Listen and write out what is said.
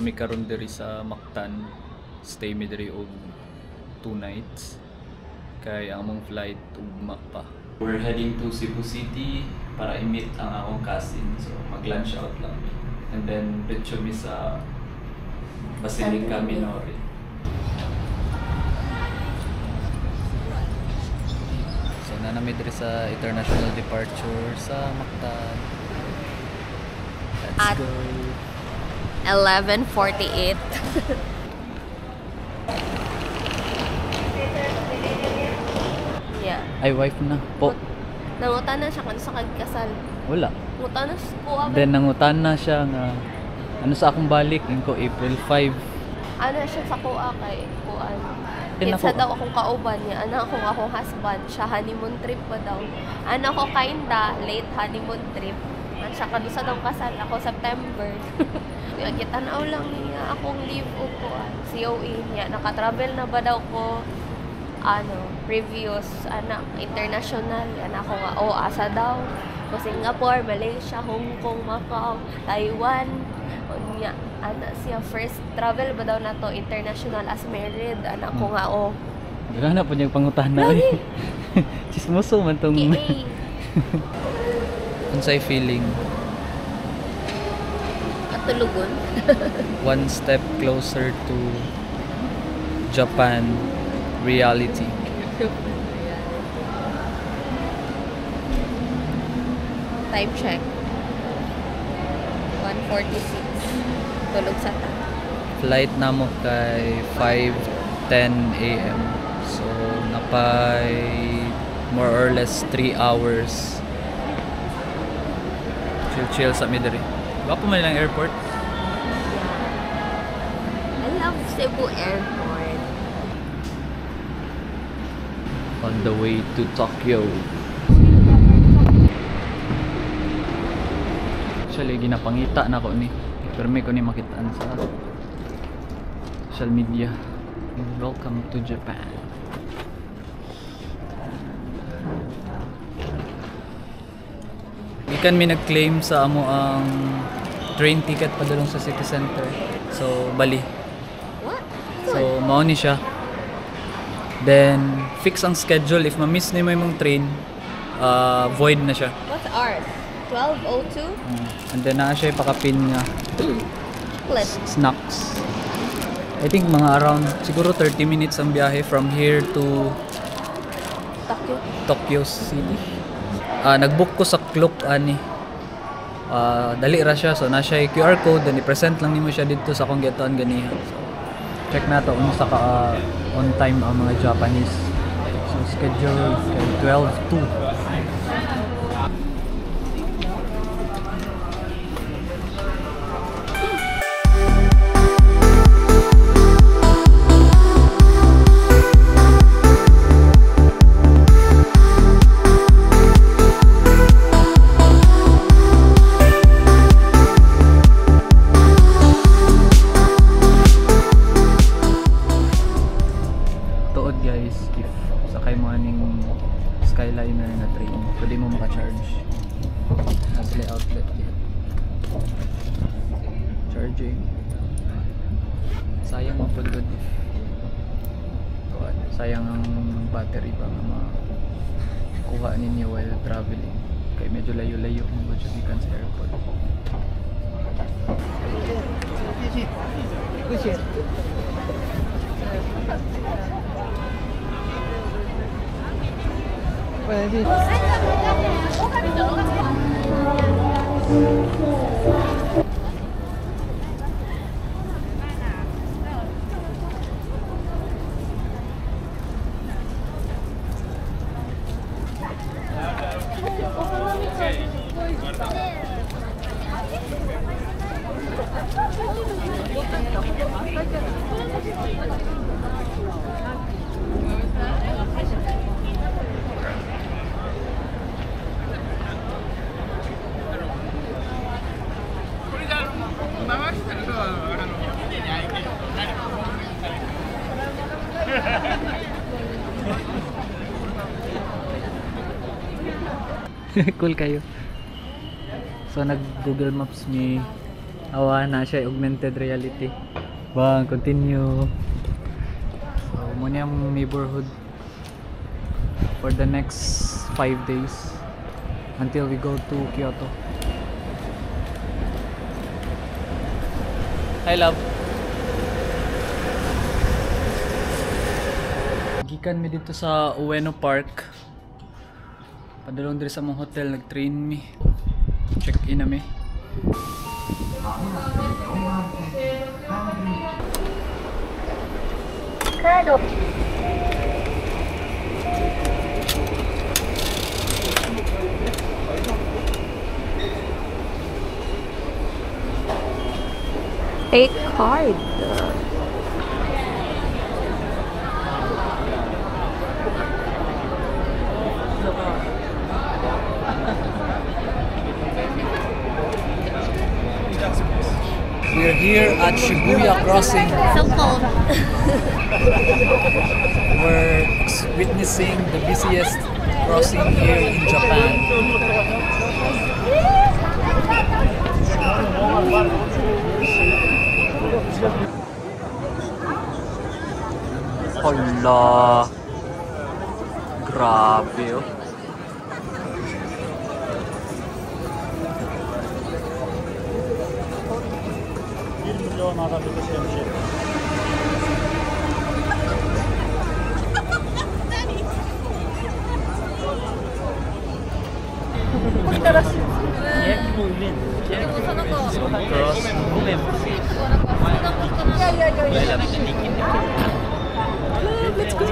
mi karon diri sa Mactan. Stay mi diri og 2 nights. Kay among flight ugma pa. We're heading to Cebu City para i-meet ang akong cousin. So mag-lunch out lang mi. And then diretso mi sa Basilica Minore. So nanami diri sa international departure sa Mactan. Let's go. 11:48. Yeah. Ay, wife na po. Nangutan na siya kung sa kagkasal. Wala. Nangutan na siya po ako. Then nangutan na siya nga ano sa akong balik ko April 5. Ano siya sa kuha kay kuan. Then Kinsa ako- daw akong kauban niya. Ano akong husband. Siya honeymoon trip pa daw. Ano ko kinda late honeymoon trip. Ano siya kadusa daw kasal. Ako September. Gitanaw lang niya akong leave o kuan. COE niya. Nakatravel na ba daw ko previous anak international anak ko nga asa daw ko Singapore, Malaysia, Hong Kong, Macau, Taiwan unya anak siya first travel ba daw na to international as married anak ko nga Wala na po niyang pangutana eh. Chismoso man tong KA. unsay feeling Katulugon. one step closer to Japan reality. Time check 1:46 tulog sa ta. Flight namo kay 5:10 AM. So napay more or less 3 hours. Chill sa mi diri. Wapo man lang airport. I love Cebu Airport. On the way to Tokyo. Actually, ginapangita na ko ni. Pero may ko ni makitaan sa social media. Welcome to Japan. Ikan mi nag-claim sa amo ang train ticket padulong sa city center. So, bali. What? So, mao ni siya. Then, fix ang schedule. If ma-miss na mo yung train, void na siya. What's ours? 12:02? And then, naa siya pakapin nga Chocolate. snacks. I think mga around, siguro 30 minutes ang biyahe from here to Tokyo. Tokyo City. Nag-book ko sa Klook, ani. Dali ra siya. So, na siya yung QR code. Then, i-present lang nimo siya dito sa akong getoan ganiha. So, check na to kung saka on time ang mga Japanese. So schedule kay 12:02. Guys, if sakay mo aning Skyliner na train, pwede mo maka-charge. Asli outlet yan. Charging. Sayang mo pagod. Sayang ang battery pa nga makuha ninyo while traveling. Kaya medyo layo-layo ang budget ikan sa airport. Cool kayo. So nag Google Maps mi Awa na siya augmented reality. Bang, continue. So, muna yung neighborhood for the next 5 days until we go to Kyoto. Hi, love. Gikan mi dito sa Ueno Park. Padalong diri sa mong hotel, nag-train mi. Check-in na mi. Kado. Fake card. We're here at Shibuya Crossing. So cold. We're witnessing the busiest crossing here in Japan. Hala, grabe oh. Let's go.